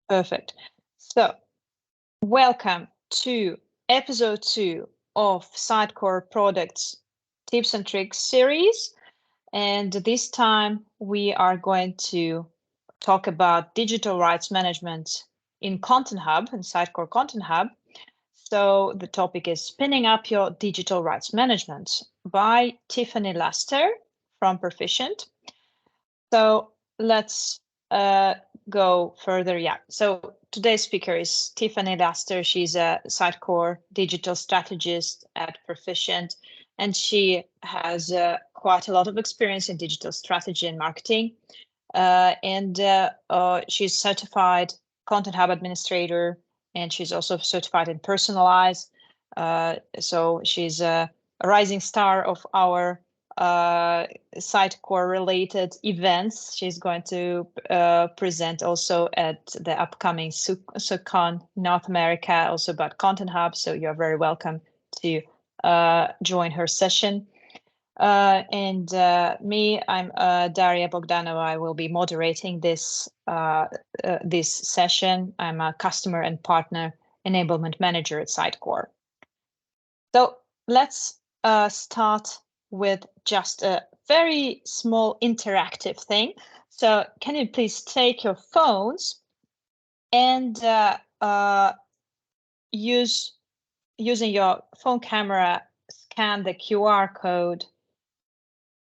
Perfect. So, welcome to episode 2 of Sitecore Products Tips and Tricks series. And this time we are going to talk about digital rights management in Content Hub and Sitecore Content Hub. So, the topic is Spinning Up Your Digital Rights Management by Tiffany Laster from Proficient. So, let's go further. Yeah. So today's speaker is Tiffany Laster. She's a Sitecore digital strategist at Proficient, and she has quite a lot of experience in digital strategy and marketing. She's certified Content Hub administrator, and she's also certified in Personalize. So she's a rising star of our Sitecore related events. She's going to present also at the upcoming SUCCON North America, also about Content Hub. So you're very welcome to join her session. Me, I'm Daria Bogdanova. I will be moderating this session. I'm a customer and partner enablement manager at Sitecore. So let's start with just a very small interactive thing. So can you please take your phones and using your phone camera, scan the QR code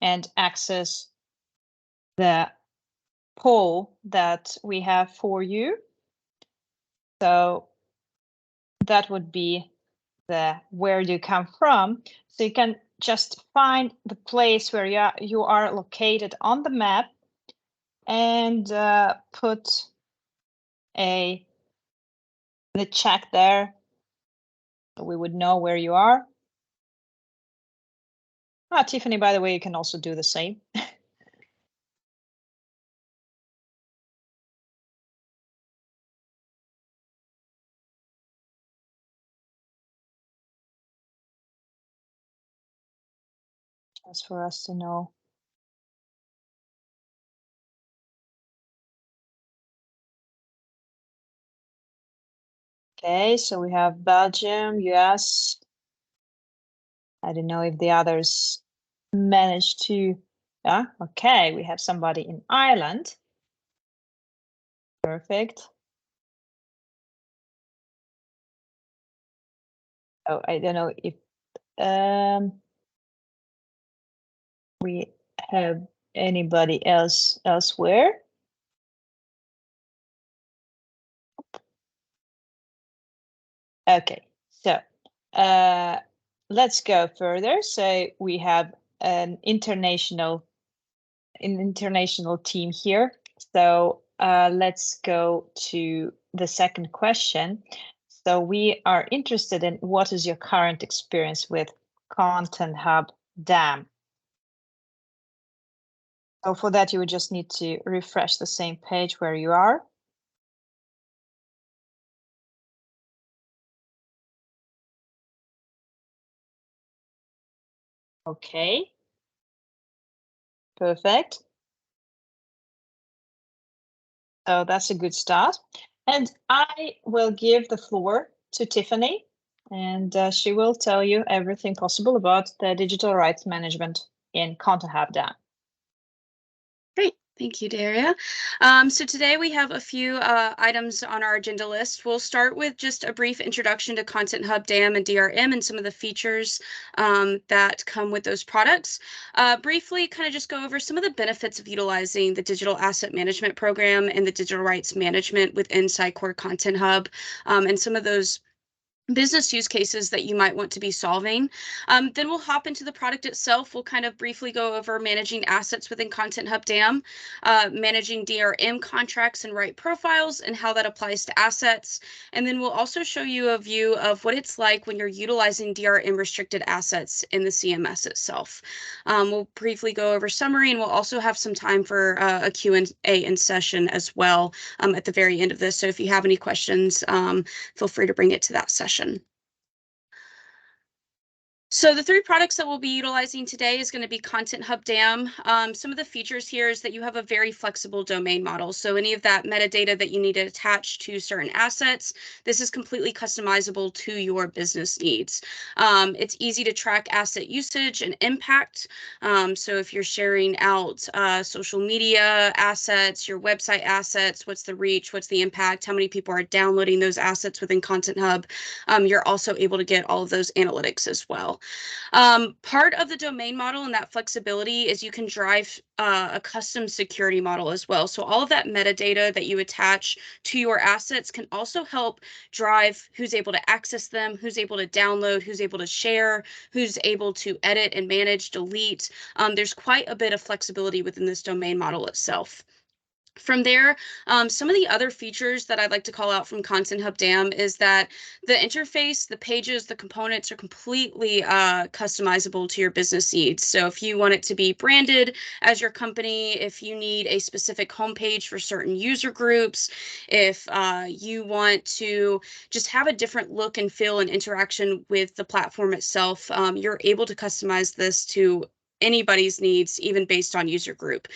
and access the poll that we have for you. So that would be the where you come from. So you can just find the place where you are located on the map and put the check there so we would know where you are. Tiffany, by the way, you can also do the same. Just for us to know. Okay, so we have Belgium, US. I don't know if the others managed to. Yeah, okay, we have somebody in Ireland. Perfect. Oh, I don't know if we have anybody else elsewhere. Okay, so let's go further. So we have an international team here. So let's go to the second question. So we are interested in what is your current experience with Content Hub DAM? So for that, you would just need to refresh the same page where you are. Okay. Perfect. So that's a good start. And I will give the floor to Tiffany, and she will tell you everything possible about the digital rights management in Content Hub DAM. Great. Thank you, Daria. So today we have a few items on our agenda list. We'll start with just a brief introduction to Content Hub DAM and DRM and some of the features that come with those products. Briefly, kind of just go over some of the benefits of utilizing the digital asset management program and the digital rights management within Sitecore Content Hub, and some of those business use cases that you might want to be solving. Then we'll hop into the product itself. We'll kind of briefly go over managing assets within Content Hub DAM, managing DRM contracts and right profiles and how that applies to assets. And then we'll also show you a view of what it's like when you're utilizing DRM restricted assets in the CMS itself. We'll briefly go over summary, and we'll also have some time for a Q&A in session as well at the very end of this. So if you have any questions, feel free to bring it to that session. So the three products that we'll be utilizing today is going to be Content Hub Dam. Some of the features here is that you have a very flexible domain model. So any of that metadata that you need to attach to certain assets, this is completely customizable to your business needs. It's easy to track asset usage and impact. So if you're sharing out social media assets, your website assets, what's the reach, what's the impact, how many people are downloading those assets within Content Hub, you're also able to get all of those analytics as well. Part of the domain model and that flexibility is you can drive a custom security model as well. So all of that metadata that you attach to your assets can also help drive who's able to access them, who's able to download, who's able to share, who's able to edit and manage, delete. There's quite a bit of flexibility within this domain model itself. From there, some of the other features that I'd like to call out from Content Hub Dam is that the interface, the pages, the components are completely customizable to your business needs. So if you want it to be branded as your company, if you need a specific homepage for certain user groups, if you want to just have a different look and feel and interaction with the platform itself, you're able to customize this to anybody's needs, even based on user group.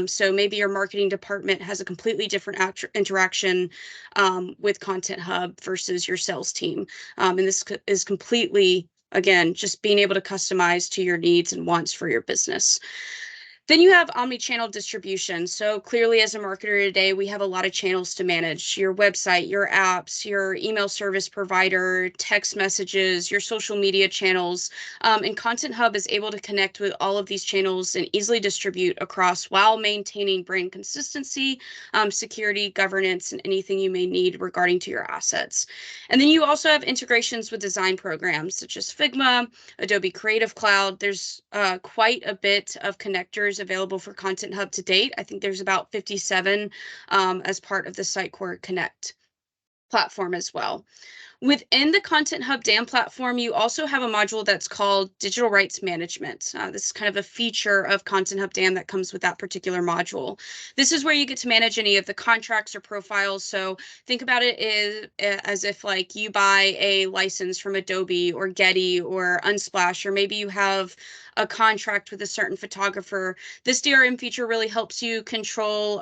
So maybe your marketing department has a completely different interaction with Content Hub versus your sales team. And this is completely, again, just being able to customize to your needs and wants for your business. Then you have omni-channel distribution. So clearly as a marketer today, we have a lot of channels to manage: your website, your apps, your email service provider, text messages, your social media channels. And Content Hub is able to connect with all of these channels and easily distribute across while maintaining brand consistency, security, governance, and anything you may need regarding to your assets. And then you also have integrations with design programs such as Figma, Adobe Creative Cloud. There's quite a bit of connectors available for Content Hub to date. I think there's about 57 as part of the Sitecore Connect platform as well. Within the Content Hub Dam platform, you also have a module that's called Digital Rights Management. This is kind of a feature of Content Hub Dam that comes with that particular module. This is where you get to manage any of the contracts or profiles. So think about it as if like you buy a license from Adobe or Getty or Unsplash, or maybe you have a contract with a certain photographer. This DRM feature really helps you control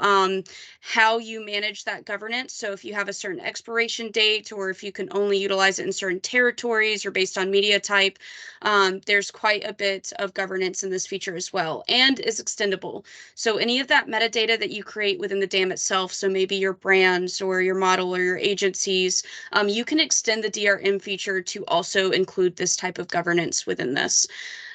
how you manage that governance. So if you have a certain expiration date, or if you can only utilize it in certain territories or based on media type, there's quite a bit of governance in this feature as well, and is extendable. So any of that metadata that you create within the DAM itself, so maybe your brands or your model or your agencies, you can extend the DRM feature to also include this type of governance within this.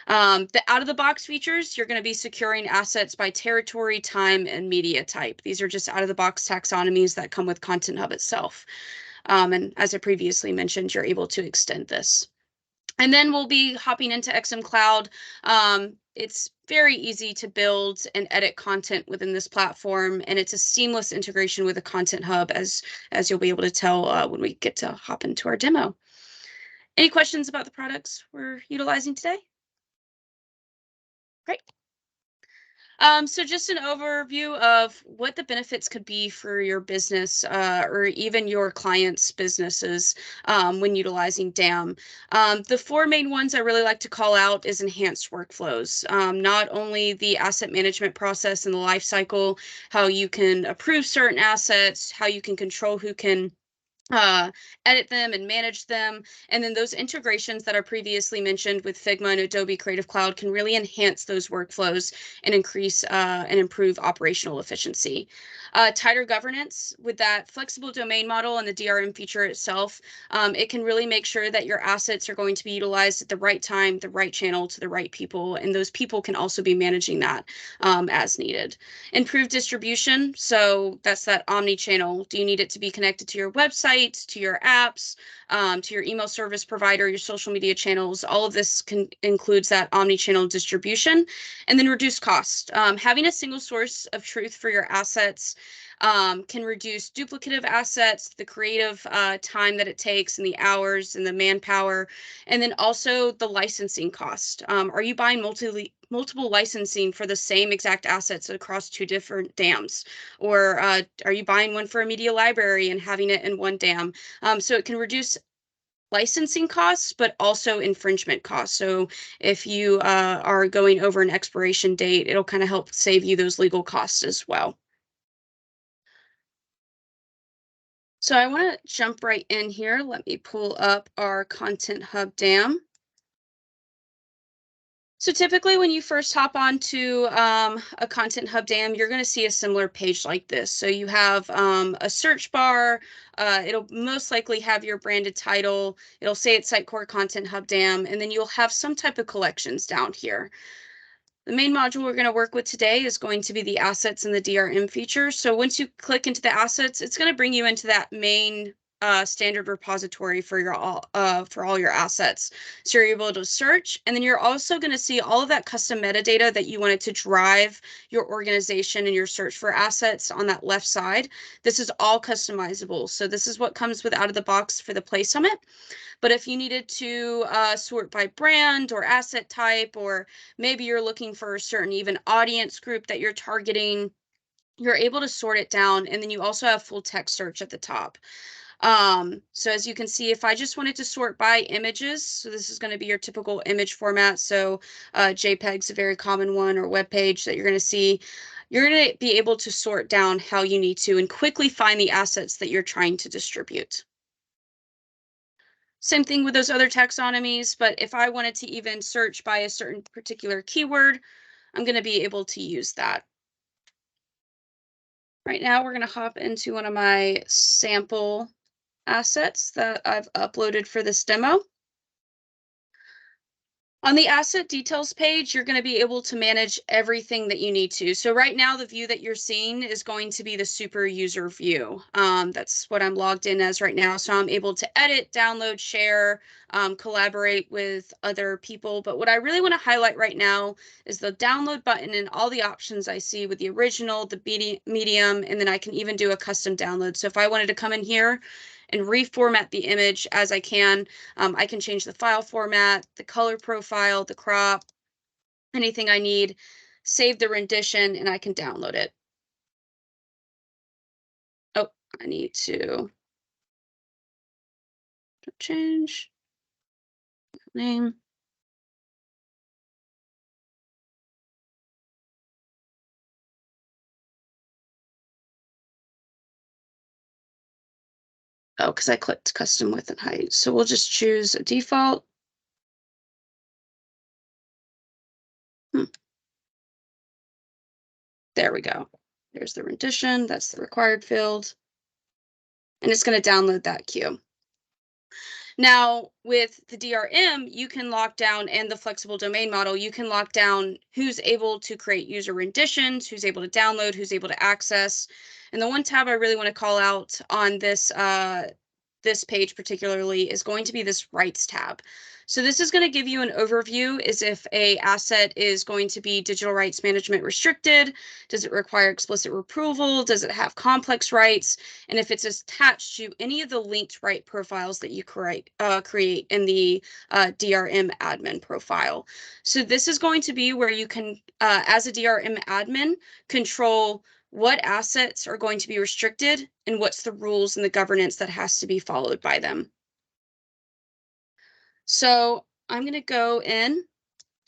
The out-of-the-box features, you're going to be securing assets by territory, time, and media type. These are just out-of-the-box taxonomies that come with Content Hub itself. And as I previously mentioned, you're able to extend this. And then we'll be hopping into XM Cloud. It's very easy to build and edit content within this platform, and it's a seamless integration with the Content Hub, as you'll be able to tell when we get to hop into our demo. Any questions about the products we're utilizing today? Great. So just an overview of what the benefits could be for your business or even your clients' businesses when utilizing DAM. The four main ones I really like to call out is enhanced workflows. Not only the asset management process and the life cycle, how you can approve certain assets, how you can control who can edit them and manage them. And then those integrations that are previously mentioned with Figma and Adobe Creative Cloud can really enhance those workflows and increase and improve operational efficiency. Tighter governance with that flexible domain model and the DRM feature itself, it can really make sure that your assets are going to be utilized at the right time, the right channel, to the right people, and those people can also be managing that as needed. Improved distribution, so that's that omni-channel. Do you need it to be connected to your website, to your apps, to your email service provider, your social media channels? All of this includes that omni-channel distribution. And then reduce cost. Having a single source of truth for your assets can reduce duplicative assets, the creative time that it takes, and the hours and the manpower, and then also the licensing cost. Are you buying multiple licensing for the same exact assets across two different DAMs? Or are you buying one for a media library and having it in one DAM? So it can reduce licensing costs, but also infringement costs. So if you are going over an expiration date, it'll kind of help save you those legal costs as well. So I want to jump right in here. Let me pull up our Content Hub DAM. So typically when you first hop onto a Content Hub DAM, you're going to see a similar page like this. So you have a search bar. It'll most likely have your branded title. It'll say it's Sitecore Content Hub DAM, and then you'll have some type of collections down here. The main module we're going to work with today is going to be the assets and the DRM feature. So once you click into the assets, it's going to bring you into that main standard repository for all your assets. So you're able to search, and then you're also going to see all of that custom metadata that you wanted to drive your organization and your search for assets on that left side. This is all customizable. So this is what comes with out of the box for the Play Summit. But if you needed to sort by brand or asset type, or maybe you're looking for a certain even audience group that you're targeting, you're able to sort it down. And then you also have full text search at the top. So as you can see, if I just wanted to sort by images, so this is going to be your typical image format. So JPEG's a very common one, or web page that you're going to see. You're going to be able to sort down how you need to and quickly find the assets that you're trying to distribute. Same thing with those other taxonomies, but if I wanted to even search by a certain particular keyword, I'm going to be able to use that. Right now, we're going to hop into one of my sample assets that I've uploaded for this demo. On the asset details page, you're going to be able to manage everything that you need to. So right now, the view that you're seeing is going to be the super user view. That's what I'm logged in as right now. So I'm able to edit, download, share, collaborate with other people. But what I really want to highlight right now is the download button and all the options I see with the original, the medium, and then I can even do a custom download. So if I wanted to come in here and reformat the image as I can change the file format, the color profile, the crop, anything I need, save the rendition, and I can download it. Oh, I need to change name. Oh, because I clicked custom width and height. So we'll just choose a default. There we go. There's the rendition. That's the required field. And it's going to download that queue. Now, with the DRM, you can lock down, and the flexible domain model, you can lock down who's able to create user renditions, who's able to download, who's able to access. And the one tab I really want to call out on this this page particularly is going to be this rights tab. So this is going to give you an overview as if a asset is going to be digital rights management restricted. Does it require explicit approval? Does it have complex rights? And if it's attached to any of the linked right profiles that you create in the DRM admin profile. So this is going to be where you can, as a DRM admin, control what assets are going to be restricted and what's the rules and the governance that has to be followed by them. So I'm going to go in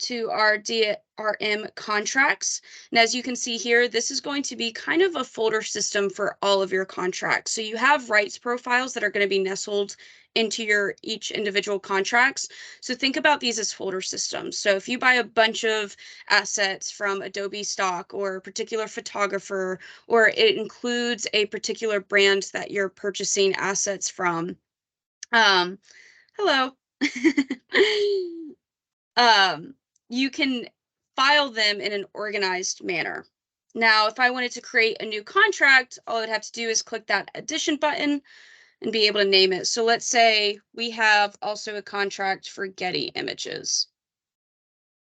to our DRM contracts. And as you can see here, this is going to be kind of a folder system for all of your contracts. So you have rights profiles that are going to be nestled into your each individual contracts. So think about these as folder systems. So if you buy a bunch of assets from Adobe stock or a particular photographer, or it includes a particular brand that you're purchasing assets from, hello. You can file them in an organized manner. Now, if I wanted to create a new contract, all I would have to do is click that addition button and be able to name it. So let's say we have also a contract for Getty images.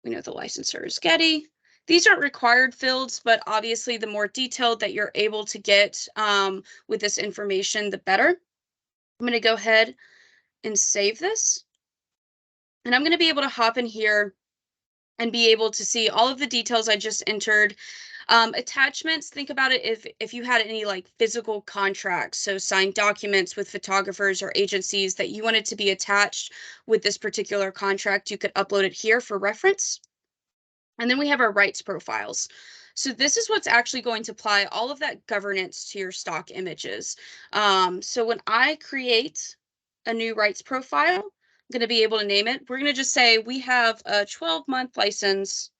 We know the licensor is Getty. These aren't required fields, but obviously the more detailed that you're able to get with this information, the better. I'm going to go ahead and save this. And I'm going to be able to hop in here and be able to see all of the details I just entered. Attachments, think about it if you had any like physical contracts, so signed documents with photographers or agencies that you wanted to be attached with this particular contract, you could upload it here for reference. And then we have our rights profiles. So this is what's actually going to apply all of that governance to your stock images. So when I create a new rights profile, I'm going to be able to name it. We're going to just say we have a 12-month license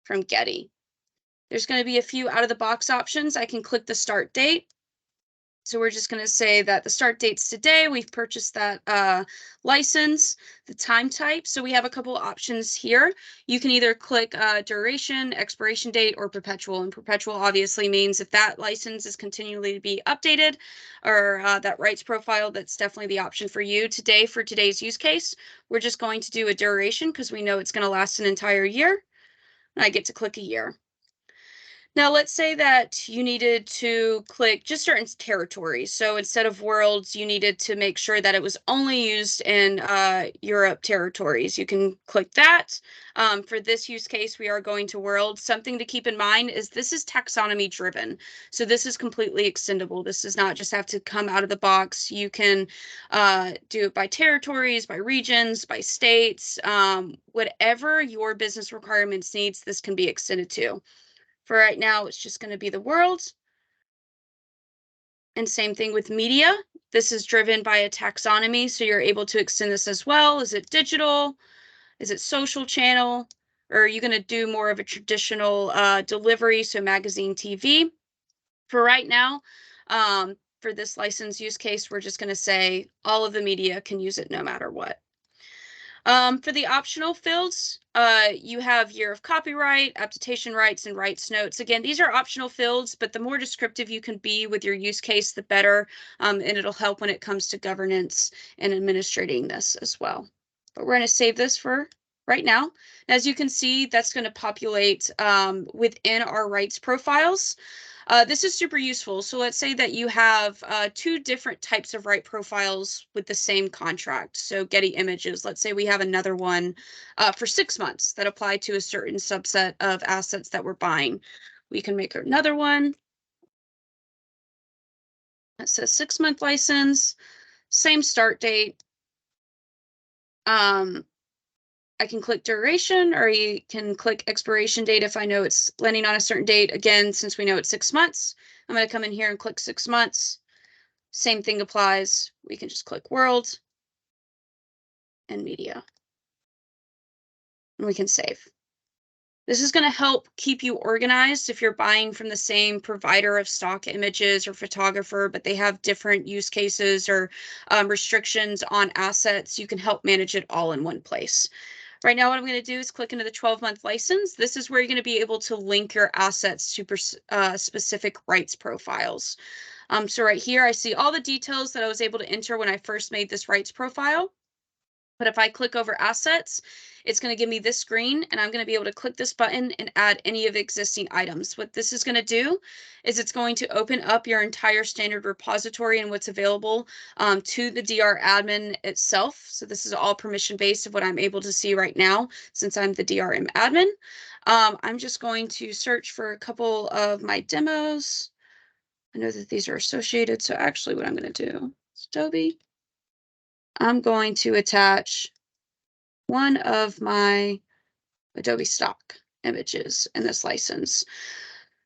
from Getty. There's going to be a few out of the box options. I can click the start date. So we're just going to say that the start date's today. We've purchased that license, the time type. So we have a couple options here. You can either click duration, expiration date, or perpetual. And perpetual obviously means if that license is continually to be updated, or that rights profile, that's definitely the option for you. Today, for today's use case, we're just going to do a duration because we know it's going to last an entire year. And I get to click a year. Now, let's say that you needed to click just certain territories. So instead of worlds, you needed to make sure that it was only used in Europe territories. You can click that. For this use case, we are going to worlds. Something to keep in mind is this is taxonomy driven. So this is completely extendable. This does not just have to come out of the box. You can do it by territories, by regions, by states. Whatever your business requirements needs, this can be extended to. For right now, it's just going to be the world. And same thing with media. This is driven by a taxonomy, so you're able to extend this as well. Is it digital? Is it social channel? Or are you going to do more of a traditional delivery, so magazine, TV? For right now, for this license use case, we're just going to say all of the media can use it no matter what. For the optional fields, you have year of copyright, application rights, and rights notes. Again, these are optional fields, but the more descriptive you can be with your use case, the better, and it'll help when it comes to governance and administrating this as well. But we're going to save this for right now. As you can see, that's going to populate within our rights profiles. This is super useful. So let's say that you have two different types of right profiles with the same contract. So Getty Images, let's say we have another one for 6 months that apply to a certain subset of assets that we're buying. We can make another one that says 6-month license, same start date. I can click duration, or you can click expiration date if I know it's landing on a certain date. Again, since we know it's 6 months, I'm going to come in here and click 6 months. Same thing applies. We can just click world and media. And we can save. This is going to help keep you organized if you're buying from the same provider of stock images or photographer, but they have different use cases or restrictions on assets. You can help manage it all in one place. Right now, what I'm going to do is click into the 12-month license. This is where you're going to be able to link your assets to specific rights profiles. So right here, I see all the details that I was able to enter when I first made this rights profile. But if I click over assets, it's going to give me this screen, and I'm going to be able to click this button and add any of the existing items. What this is going to do is it's going to open up your entire standard repository and what's available to the DR admin itself. So this is all permission based of what I'm able to see right now since I'm the DRM admin. I'm just going to search for a couple of my demos. I know that these are associated, so actually what I'm going to do is Adobe. I'm going to attach one of my Adobe stock images in this license.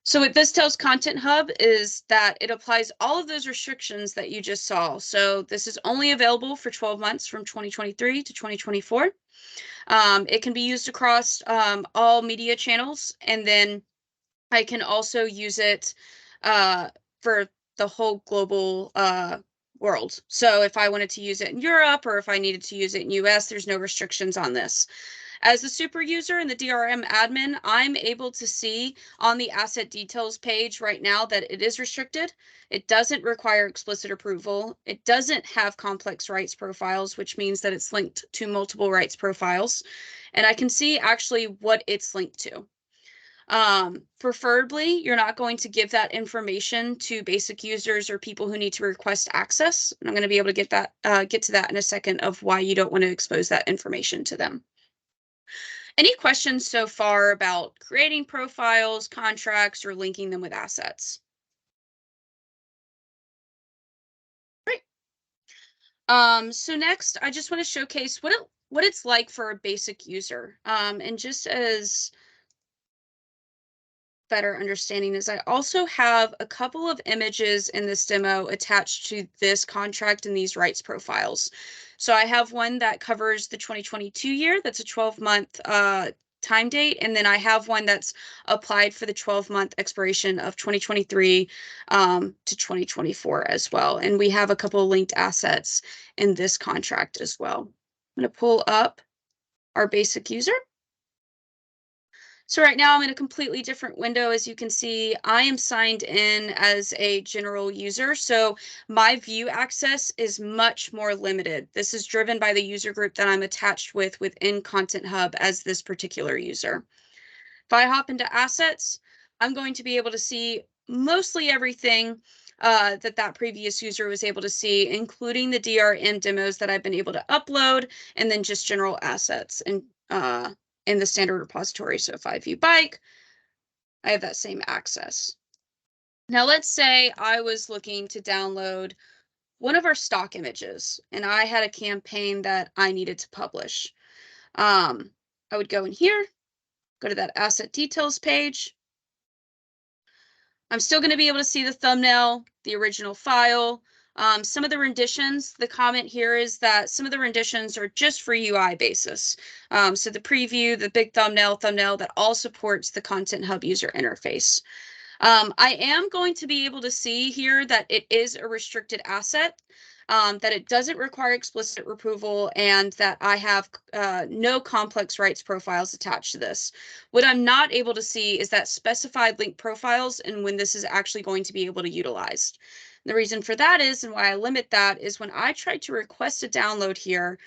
So what this tells Content Hub is that it applies all of those restrictions that you just saw. So this is only available for 12 months from 2023 to 2024. It can be used across all media channels, and then I can also use it for the whole global world. So if I wanted to use it in Europe, or if I needed to use it in US, there's no restrictions on this. As the super user and the DRM admin, I'm able to see on the asset details page right now that it is restricted. It doesn't require explicit approval. It doesn't have complex rights profiles, which means that it's linked to multiple rights profiles. And I can see actually what it's linked to. Preferably, you're not going to give that information to basic users or people who need to request access. And I'm going to be able to get to that in a second of why you don't want to expose that information to them. Any questions so far about creating profiles, contracts, or linking them with assets? Great. So next, I just want to showcase what it's like for a basic user. And just as better understanding is I also have a couple of images in this demo attached to this contract and these rights profiles. So I have one that covers the 2022 year, that's a 12-month time date, and then I have one that's applied for the 12-month expiration of 2023 to 2024 as well. And we have a couple of linked assets in this contract as well. I'm going to pull up our basic user. So right now I'm in a completely different window. As you can see, I am signed in as a general user. So my view access is much more limited. This is driven by the user group that I'm attached with within Content Hub as this particular user. If I hop into assets, I'm going to be able to see mostly everything that previous user was able to see, including the DRM demos that I've been able to upload, and then just general assets and in the standard repository. So if I view bike, I have that same access. Now let's say I was looking to download one of our stock images and I had a campaign that I needed to publish. I would go in here, go to that asset details page. I'm still going to be able to see the thumbnail, the original file. Some of the renditions, the comment here is that some of the renditions are just for UI basis. So the preview, the big thumbnail that all supports the Content Hub user interface. I am going to be able to see here that it is a restricted asset, that it doesn't require explicit approval, and that I have no complex rights profiles attached to this. What I'm not able to see is that specified link profiles and when this is actually going to be able to utilize. The reason for that is, and why I limit that, is when I try to request a download here,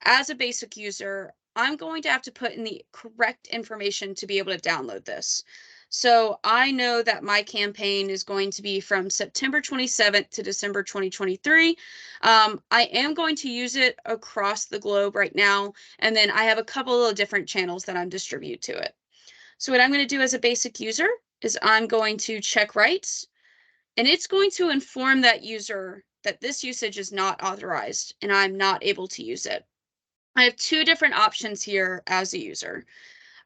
as a basic user, I'm going to have to put in the correct information to be able to download this. So I know that my campaign is going to be from September 27th to December 2023. I am going to use it across the globe right now. And then I have a couple of different channels that I'm distribute to it. So what I'm going to do as a basic user is I'm going to check rights, and it's going to inform that user that this usage is not authorized and I'm not able to use it. I have two different options here as a user.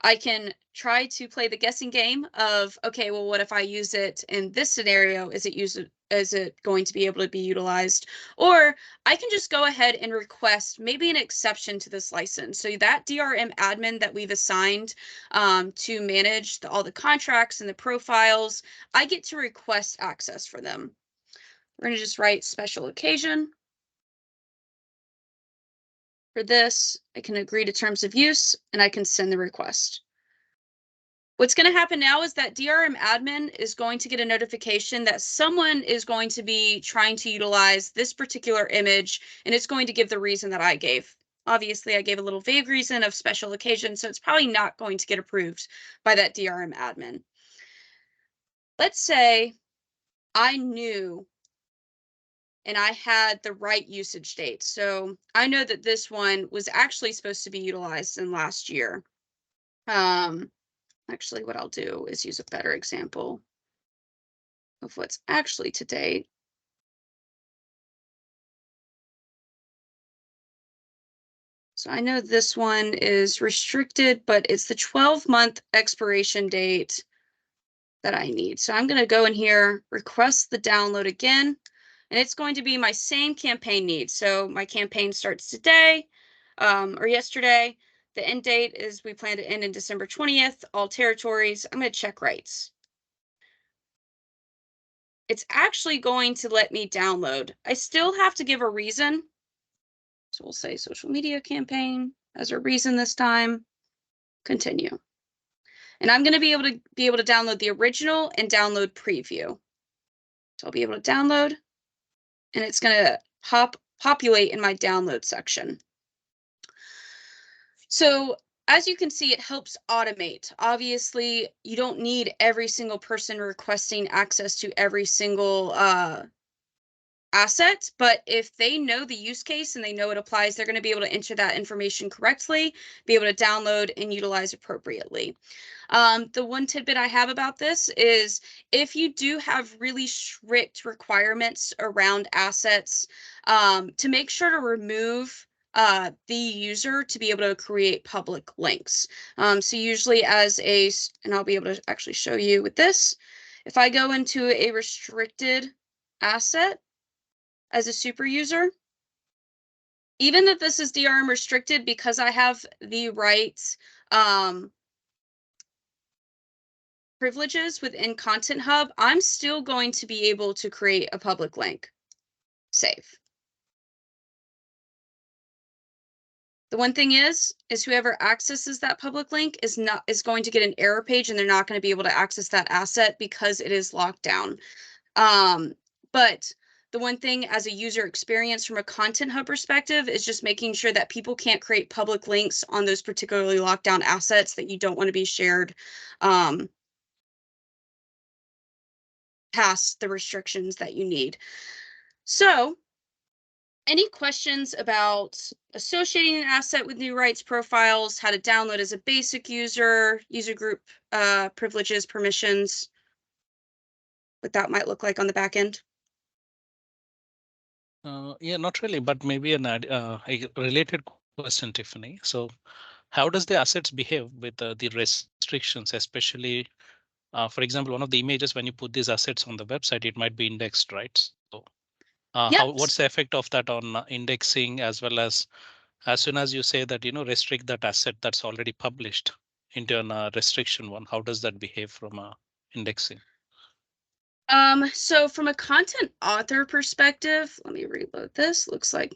I can try to play the guessing game of, okay, well, what if I use it in this scenario? Is it going to be able to be utilized? Or I can just go ahead and request maybe an exception to this license. So that DRM admin that we've assigned to manage all the contracts and the profiles, I get to request access for them. We're going to just write special occasion. For this, I can agree to terms of use and I can send the request. What's going to happen now is that DRM admin is going to get a notification that someone is going to be trying to utilize this particular image, and it's going to give the reason that I gave. Obviously, I gave a little vague reason of special occasion, so it's probably not going to get approved by that DRM admin. Let's say I knew and I had the right usage date. So I know that this one was actually supposed to be utilized in last year. Actually, what I'll do is use a better example of what's actually to date. So I know this one is restricted, but it's the 12-month expiration date that I need. So I'm going to go in here, request the download again, and it's going to be my same campaign need. So my campaign starts today or yesterday. The end date is we plan to end in December 20th, all territories. I'm going to check rights. It's actually going to let me download. I still have to give a reason. So we'll say social media campaign as a reason this time. Continue. And I'm going to be able to download the original and download preview. So I'll be able to download, and it's going to populate in my download section. So as you can see, it helps automate. Obviously, you don't need every single person requesting access to every single asset, but if they know the use case and they know it applies, they're going to be able to enter that information correctly, be able to download and utilize appropriately. The one tidbit I have about this is if you do have really strict requirements around assets, to make sure to remove the user to be able to create public links. So usually and I'll be able to actually show you with this, if I go into a restricted asset as a super user, even if this is DRM restricted, because I have the right privileges within Content Hub, I'm still going to be able to create a public link. Save. The one thing is whoever accesses that public link is going to get an error page, and they're not going to be able to access that asset because it is locked down. But the one thing as a user experience from a Content Hub perspective is just making sure that people can't create public links on those particularly locked down assets that you don't want to be shared past the restrictions that you need. So any questions about associating an asset with new rights profiles, how to download as a basic user, user group privileges, permissions, what that might look like on the back end? Yeah, not really, but maybe a related question, Tiffany. So how does the assets behave with the restrictions, especially, for example, one of the images when you put these assets on the website, it might be indexed, right? So Yep. what's the effect of that on indexing, as well as soon as you say that, restrict that asset that's already published into a restriction one, how does that behave from indexing? So from a content author perspective, let me reload this. Looks like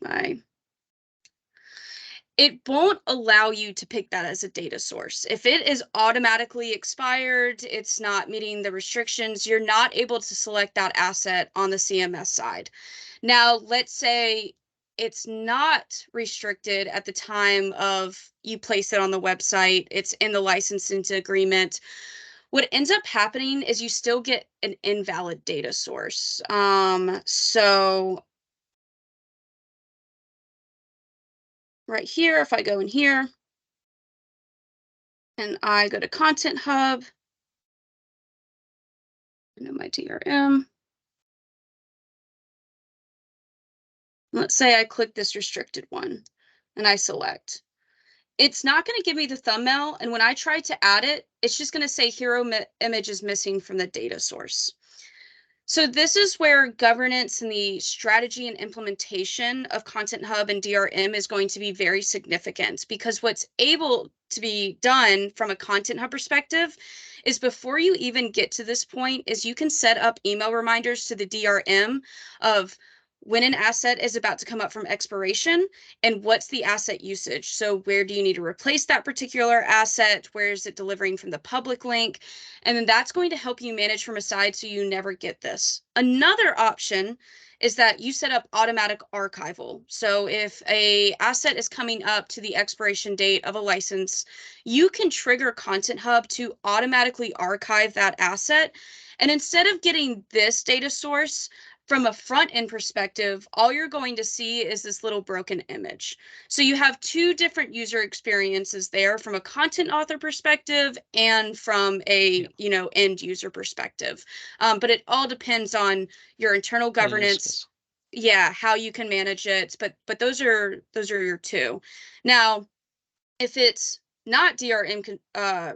it won't allow you to pick that as a data source. If it is automatically expired, it's not meeting the restrictions, you're not able to select that asset on the CMS side. Now, let's say it's not restricted at the time of you place it on the website, it's in the licensing agreement. What ends up happening is you still get an invalid data source. So right here, if I go in here and I go to Content Hub, I know my DRM. Let's say I click this restricted one and I select. It's not going to give me the thumbnail, and when I try to add it, it's just going to say hero image is missing from the data source. So this is where governance and the strategy and implementation of Content Hub and DRM is going to be very significant, because what's able to be done from a Content Hub perspective is before you even get to this point is you can set up email reminders to the DRM of when an asset is about to come up from expiration and what's the asset usage. So where do you need to replace that particular asset? Where is it delivering from the public link? And then that's going to help you manage from a side so you never get this. Another option is that you set up automatic archival. So if a asset is coming up to the expiration date of a license, you can trigger Content Hub to automatically archive that asset. And instead of getting this data source, from a front end perspective, all you're going to see is this little broken image. So you have two different user experiences there, from a content author perspective and from a end user perspective. But it all depends on your internal governance. Yeah, how you can manage it. But those are your two. Now, if it's not DRM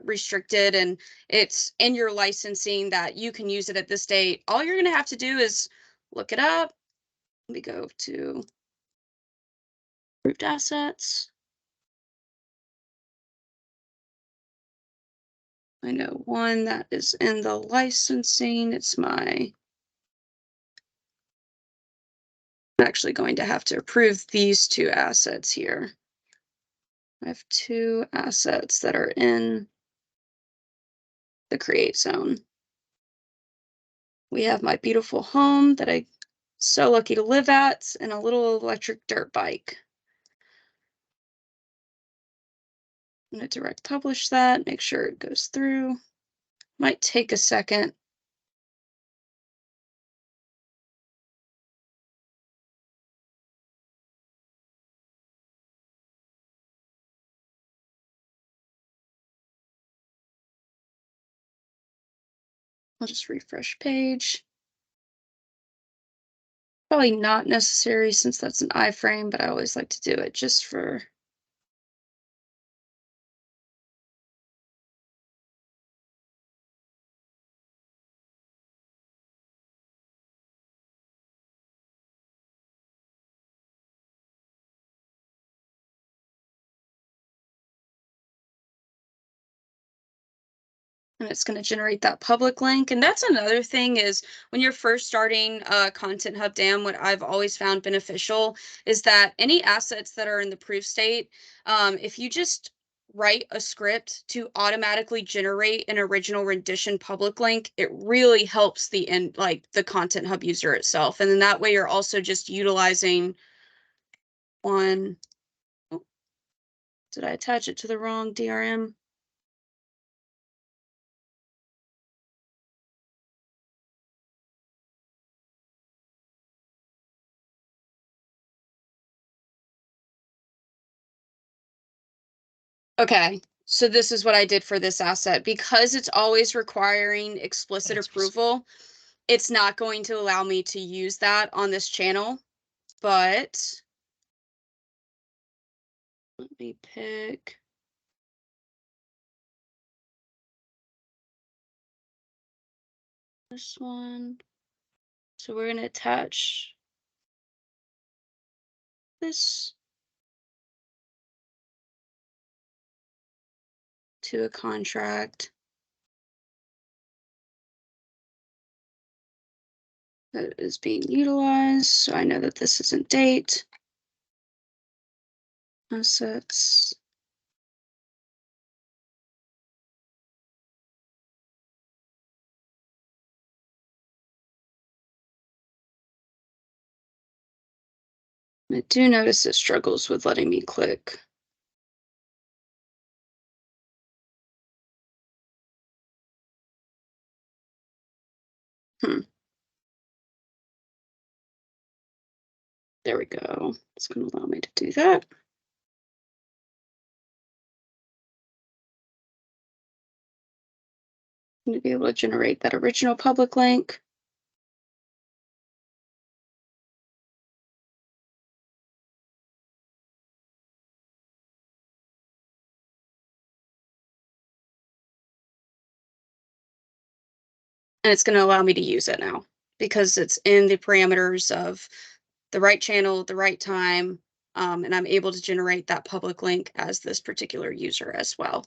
restricted and it's in your licensing that you can use it at this date, all you're going to have to do is look it up. Let me go to approved assets. I know one that is in the licensing. I'm actually going to have to approve these two assets here. I have two assets that are in the create zone. We have my beautiful home that I'm so lucky to live at, and a little electric dirt bike. I'm going to direct publish that, make sure it goes through. Might take a second. I'll just refresh page. Probably not necessary since that's an iframe, but I always like to do it just for. And it's going to generate that public link. And that's another thing is when you're first starting Content Hub DAM, what I've always found beneficial is that any assets that are in the proof state, if you just write a script to automatically generate an original rendition public link, it really helps the the Content Hub user itself. And then that way you're also just utilizing one. Oh, did I attach it to the wrong DRM? Okay, so this is what I did for this asset. Because it's always requiring explicit approval, it's not going to allow me to use that on this channel, but let me pick this one. So we're going to attach this to a contract that is being utilized. So I know that this isn't date. Assets. I do notice it struggles with letting me click. There we go. It's going to allow me to do that. I'm going to be able to generate that original public link. And it's going to allow me to use it now because it's in the parameters of the right channel, the right time, and I'm able to generate that public link as this particular user as well.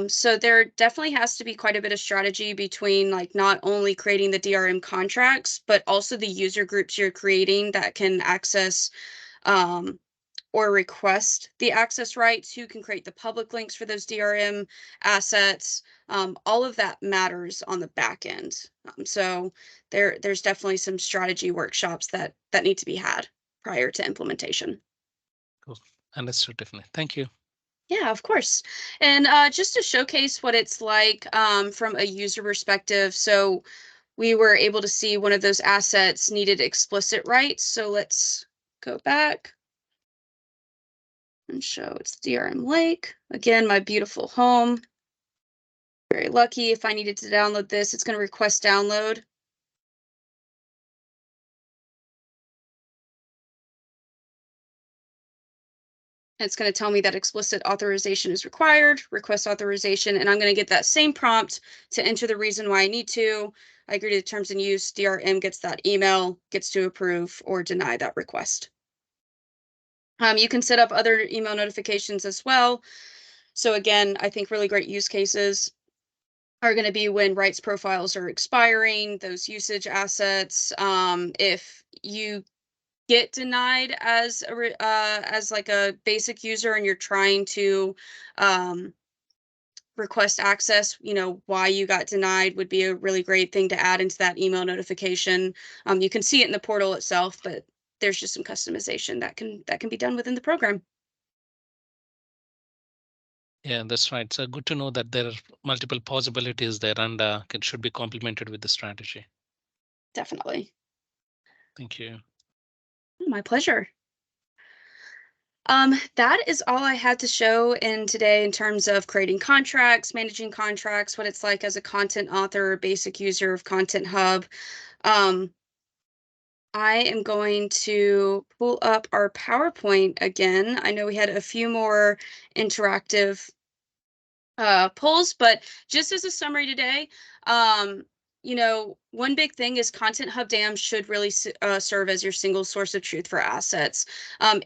So there definitely has to be quite a bit of strategy between like not only creating the DRM contracts, but also the user groups you're creating that can access or request the access rights, who can create the public links for those DRM assets. All of that matters on the back end. So there's definitely some strategy workshops that need to be had prior to implementation. Cool. Understood, Tiffany. Thank you. Yeah, of course. And just to showcase what it's like from a user perspective, so we were able to see one of those assets needed explicit rights. So let's go back and show it's DRM Lake. Again, my beautiful home. Very lucky. If I needed to download this, it's going to request download. It's going to tell me that explicit authorization is required, request authorization, and I'm going to get that same prompt to enter the reason why I need to. I agree to the terms and use. DRM gets that email, gets to approve or deny that request. You can set up other email notifications as well. So again, I think really great use cases are going to be when rights profiles are expiring, those usage assets. If you get denied as like a basic user and you're trying to request access, why you got denied would be a really great thing to add into that email notification. You can see it in the portal itself, but there's just some customization that can be done within the program. Yeah, that's right. So good to know that there are multiple possibilities there, and it should be complemented with the strategy. Definitely. Thank you. My pleasure. That is all I had to show in today in terms of creating contracts, managing contracts, what it's like as a content author or basic user of Content Hub. I am going to pull up our PowerPoint again. I know we had a few more interactive polls, but just as a summary today, one big thing is Content Hub DAM should really serve as your single source of truth for assets.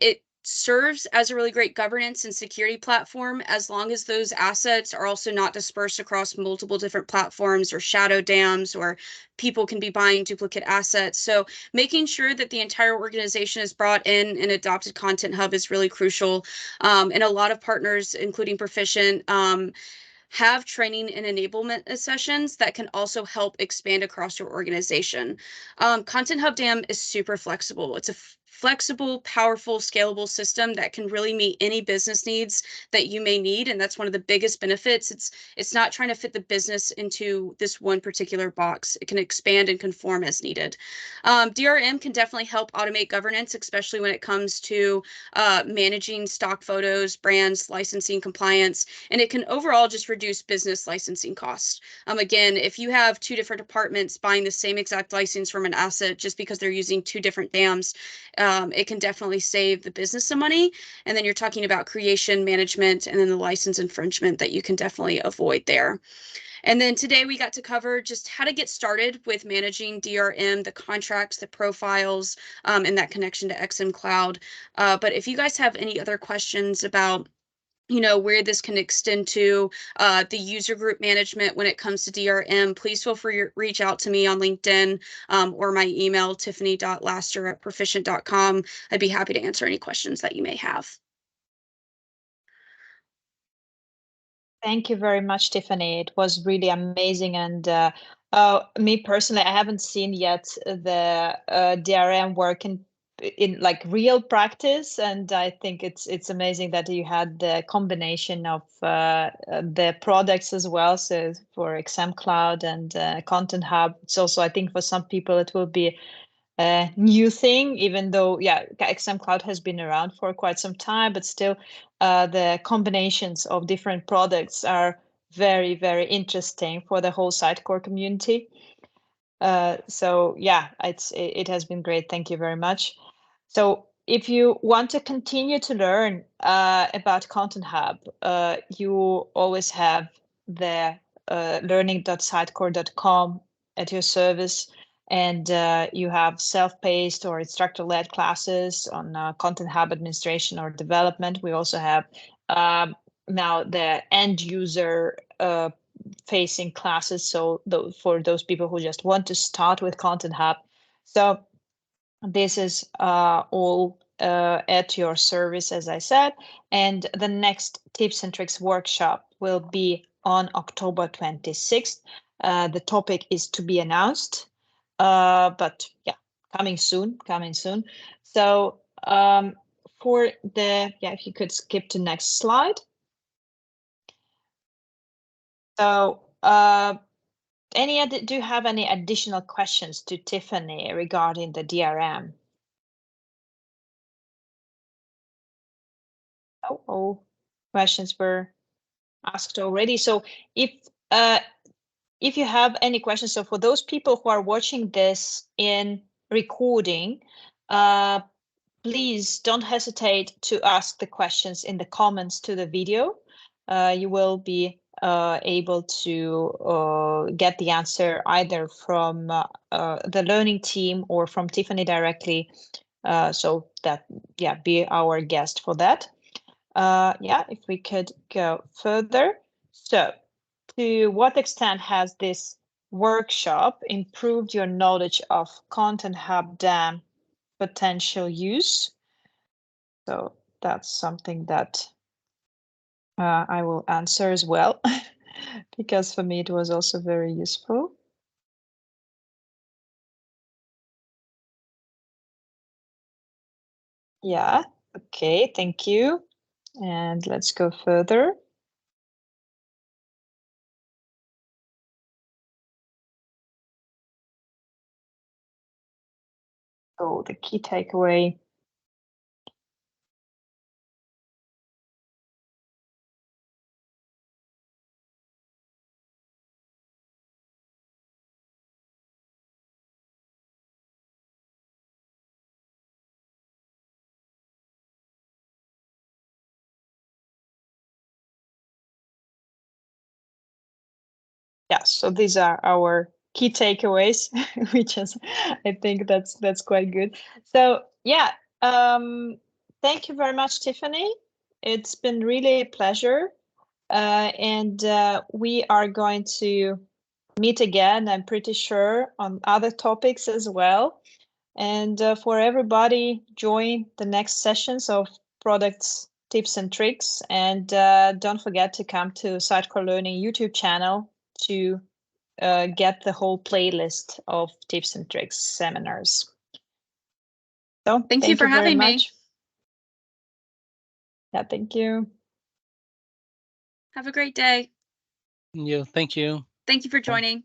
It serves as a really great governance and security platform as long as those assets are also not dispersed across multiple different platforms or shadow dams, or people can be buying duplicate assets. So making sure that the entire organization is brought in and adopted Content Hub is really crucial. And a lot of partners, including Proficient, have training and enablement sessions that can also help expand across your organization. Content Hub DAM is super flexible. It's a flexible, powerful, scalable system that can really meet any business needs that you may need. And that's one of the biggest benefits. It's not trying to fit the business into this one particular box. It can expand and conform as needed. DRM can definitely help automate governance, especially when it comes to managing stock photos, brands, licensing, compliance, and it can overall just reduce business licensing costs. Again, if you have two different departments buying the same exact license from an asset just because they're using two different dams, it can definitely save the business some money. And then you're talking about creation, management, and then the license infringement that you can definitely avoid there. And then today we got to cover just how to get started with managing DRM, the contracts, the profiles, and that connection to XM Cloud. But if you guys have any other questions about where this can extend to the user group management when it comes to DRM, please feel free to reach out to me on LinkedIn or my email, tiffany.laster@proficient.com. I'd be happy to answer any questions that you may have. Thank you very much, Tiffany. It was really amazing. And me personally, I haven't seen yet the DRM work in like real practice, and I think it's amazing that you had the combination of the products as well. So for XM Cloud and Content Hub, it's also, I think, for some people it will be a new thing, even though, yeah, XM Cloud has been around for quite some time, but still the combinations of different products are very, very interesting for the whole Sitecore community. So yeah, it has been great. Thank you very much. So if you want to continue to learn about Content Hub, you always have the learning.sitecore.com at your service. And you have self-paced or instructor-led classes on Content Hub administration or development. We also have now the end user facing classes. So for those people who just want to start with Content Hub. So this is all at your service, as I said. And the next Tips and Tricks workshop will be on October 26th. The topic is to be announced. But yeah, coming soon. So for the, yeah, if you could skip to next slide. So do you have any additional questions to Tiffany regarding the DRM? Oh, questions were asked already. So if you have any questions, so for those people who are watching this in recording, please don't hesitate to ask the questions in the comments to the video. You will be able to get the answer either from the learning team or from Tiffany directly. So that, yeah, be our guest for that. Yeah, if we could go further. So to what extent has this workshop improved your knowledge of Content Hub DAM potential use? So that's something that I will answer as well, because for me it was also very useful. Yeah, okay, thank you. And let's go further. So the key takeaway yeah, so these are our key takeaways, which is, I think that's quite good. So yeah, thank you very much, Tiffany. It's been really a pleasure. And we are going to meet again, I'm pretty sure, on other topics as well. And for everybody, join the next sessions of products, tips and tricks. And don't forget to come to Sitecore Learning YouTube channel to get the whole playlist of tips and tricks seminars. So Thank you for very having me. much. Yeah, thank you. Have a great day. Yeah, thank you. Thank you for joining.